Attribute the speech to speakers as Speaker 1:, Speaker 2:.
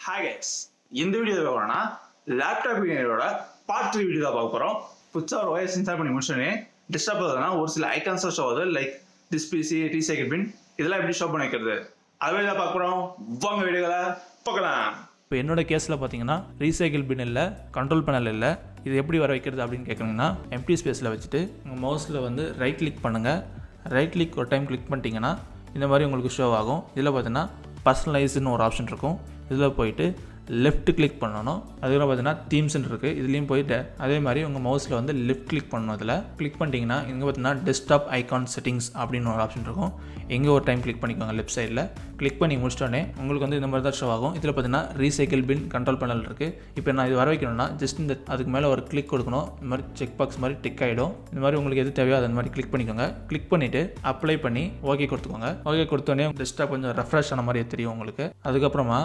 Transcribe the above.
Speaker 1: Hi guys, இந்த video வரனா laptop வீடியோட part 3 video தான் பார்க்க போகிறோம். புதுசாக ஒரு OS இன்ஸ்டால் பண்ணி முடிச்சோன்னே டிஸ்டர்ப் ஆகுதுன்னா ஒரு சில ஐகான்ஸ் ஷோ ஆகுது, like this PC recycle bin, இதெல்லாம் எப்படி ஷோ பண்ணி வைக்கிறது அதுவே தான் பார்க்க போகிறோம். வாங்க வீடியோகளை பார்க்கலாம்.
Speaker 2: இப்போ என்னோட கேஸில் பார்த்தீங்கன்னா ரீசைக்கிள் பின் இல்லை, கண்ட்ரோல் பேனல் இல்லை. இது எப்படி வர வைக்கிறது அப்படின்னு கேட்குறீங்கன்னா எம்டி ஸ்பேஸில் வச்சுட்டு உங்கள் மவுஸில் வந்து ரைட் கிளிக் பண்ணுங்கள். ரைட் கிளிக் ஒரு டைம் கிளிக் பண்ணிட்டீங்கன்னா இந்த மாதிரி உங்களுக்கு ஷோ ஆகும். இதில் பார்த்தீங்கன்னா பர்சனலைஸ்னு ஒரு ஆப்ஷன் இருக்கும். இதில் போயிட்டு லெஃப்ட் கிளிக் பண்ணணும். அதுக்கப்புறம் பார்த்தீங்கன்னா தீம்ஸ்ன்னு இருக்குது, இதுலேயும் போயிட்டு அதே மாதிரி உங்கள் மவுஸில் வந்து லெஃப்ட் கிளிக் பண்ணணும். இதில் கிளிக் பண்ணிட்டீங்கன்னா இங்கே பார்த்தீங்கன்னா டெஸ்க்டாப் ஐகான் செட்டிங்ஸ் அப்படின்னு ஒரு ஆப்ஷன் இருக்கும். இங்கே ஒரு டைம் கிளிக் பண்ணிக்கோங்க லெஃப்ட் சைடில். கிளிக் பண்ணி முடிச்சிட்டோன்னே உங்களுக்கு வந்து இந்த மாதிரி தான் ஷோ ஆகும். இதில் பார்த்தீங்கன்னா ரீசைக்கிள் பின் கண்ட்ரோல் பேனல் இருக்குது. இப்போ நான் இது வர வைக்கணும்னா ஜஸ்ட் இந்த அதுக்கு மேலே ஒரு கிளிக் கொடுக்கணும். இந்த மாதிரி செக் பாக்ஸ் மாதிரி டிக் ஆகிடும். இந்த மாதிரி உங்களுக்கு எது தேவையோ அந்த மாதிரி கிளிக் பண்ணிக்கோங்க. கிளிக் பண்ணிவிட்டு அப்ளை பண்ணி ஓகே கொடுத்துக்கோங்க. ஓகே கொடுத்தோன்னே டெஸ்க்டாப் கொஞ்சம் ரெஃப்ரெஷ் ஆன மாதிரி தெரியும் உங்களுக்கு. அதுக்கப்புறமா